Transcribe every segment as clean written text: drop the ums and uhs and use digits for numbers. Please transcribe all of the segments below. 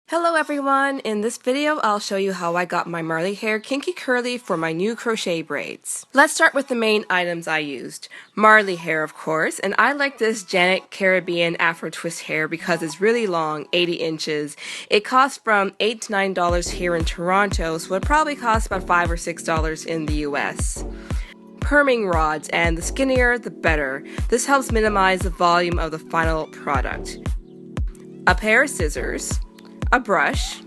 Hello everyone! In this video, I'll show you how I got my Marley hair kinky curly for my new crochet braids. Let's start with the main items I used. Marley hair, of course, and I like this Janet Caribbean Afro twist hair because it's really long, 80 inches. It costs from $8 to $9 here in Toronto, so it probably costs about $5 or $6 in the US. Perming rods, and the skinnier the better. This helps minimize the volume of the final product. A pair of scissors, a brush,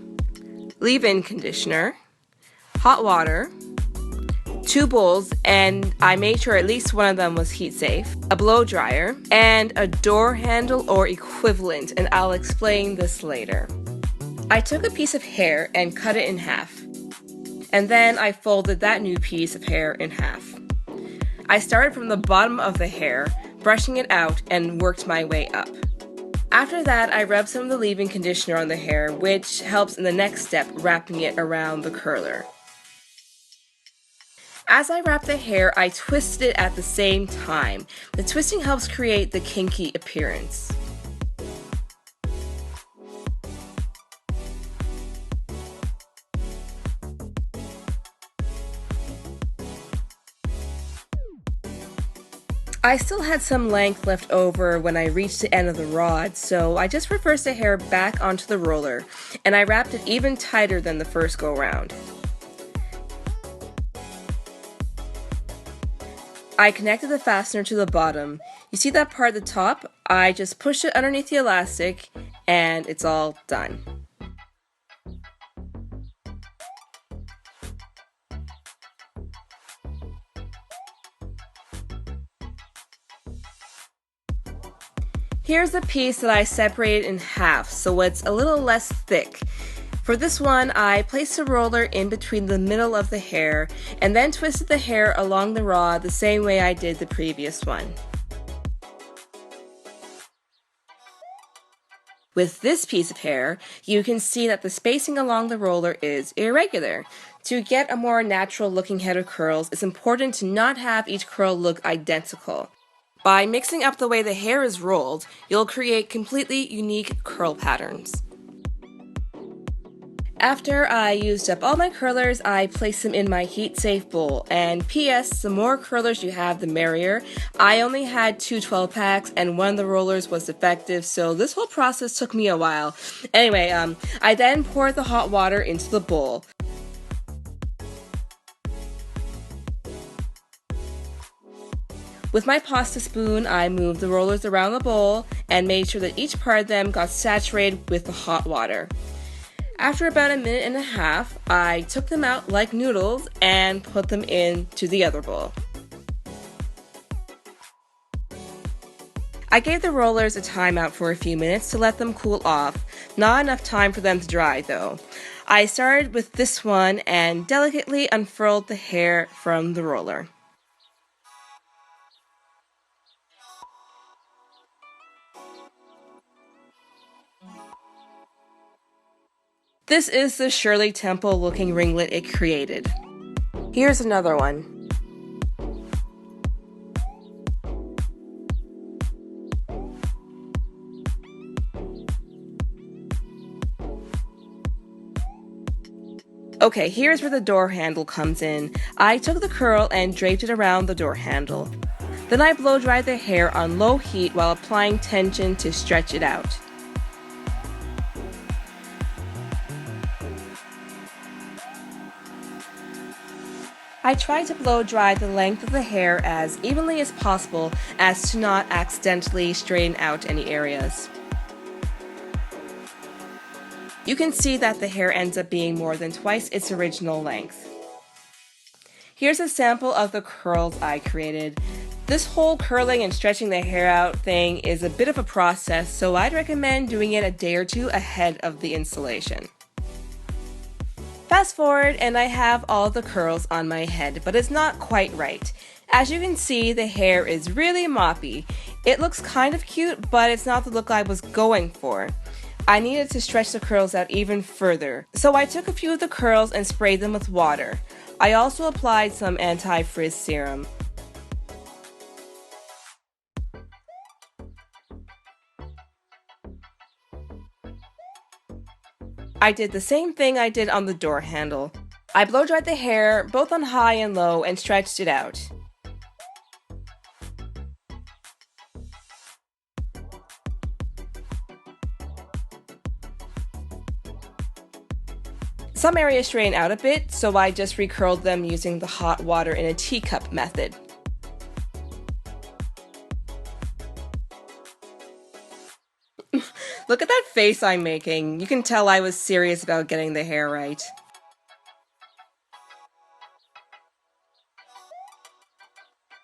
leave-in conditioner, hot water, 2 bowls, and I made sure at least one of them was heat safe, a blow dryer, and a door handle or equivalent, and I'll explain this later. I took a piece of hair and cut it in half, and then I folded that new piece of hair in half. I started from the bottom of the hair, brushing it out, and worked my way up. After that, I rubbed some of the leave-in conditioner on the hair, which helps in the next step, wrapping it around the curler. As I wrapped the hair, I twisted it at the same time. The twisting helps create the kinky appearance. I still had some length left over when I reached the end of the rod, so I just reversed the hair back onto the roller, and I wrapped it even tighter than the first go round. I connected the fastener to the bottom. You see that part at the top? I just pushed it underneath the elastic, and it's all done. Here's the piece that I separated in half, so it's a little less thick. For this one, I placed the roller in between the middle of the hair and then twisted the hair along the rod the same way I did the previous one. With this piece of hair, you can see that the spacing along the roller is irregular. To get a more natural looking head of curls, it's important to not have each curl look identical. By mixing up the way the hair is rolled, you'll create completely unique curl patterns. After I used up all my curlers, I placed them in my heat-safe bowl. And P.S. the more curlers you have, the merrier. I only had 2 12-packs and one of the rollers was defective, so this whole process took me a while. Anyway, I then poured the hot water into the bowl. With my pasta spoon, I moved the rollers around the bowl and made sure that each part of them got saturated with the hot water. After about a minute and a half, I took them out like noodles and put them into the other bowl. I gave the rollers a timeout for a few minutes to let them cool off. Not enough time for them to dry though. I started with this one and delicately unfurled the hair from the roller. This is the Shirley Temple looking ringlet it created. Here's another one. Okay, here's where the door handle comes in. I took the curl and draped it around the door handle. Then I blow dried the hair on low heat while applying tension to stretch it out. I tried to blow dry the length of the hair as evenly as possible as to not accidentally straighten out any areas. You can see that the hair ends up being more than twice its original length. Here's a sample of the curls I created. This whole curling and stretching the hair out thing is a bit of a process, so I'd recommend doing it a day or two ahead of the installation. Fast forward and I have all the curls on my head, but it's not quite right. As you can see, the hair is really moppy. It looks kind of cute, but it's not the look I was going for. I needed to stretch the curls out even further, so I took a few of the curls and sprayed them with water. I also applied some anti-frizz serum. I did the same thing I did on the door handle. I blow dried the hair both on high and low and stretched it out. Some areas straighten out a bit, so I just recurled them using the hot water in a teacup method. Look at that face I'm making. You can tell I was serious about getting the hair right.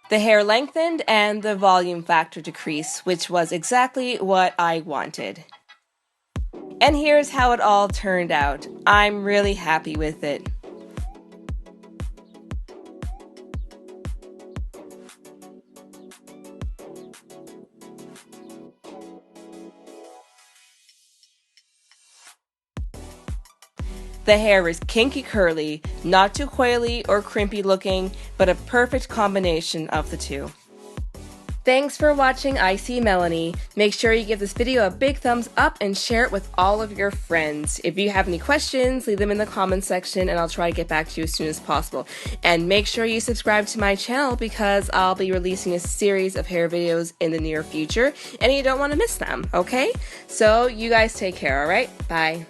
The hair lengthened and the volume factor decreased, which was exactly what I wanted. And here's how it all turned out. I'm really happy with it. The hair is kinky curly, not too coily or crimpy looking, but a perfect combination of the two. Thanks for watching I See Melanie. Make sure you give this video a big thumbs up and share it with all of your friends. If you have any questions, leave them in the comments section and I'll try to get back to you as soon as possible. And make sure you subscribe to my channel because I'll be releasing a series of hair videos in the near future and you don't want to miss them, okay? So you guys take care, alright? Bye.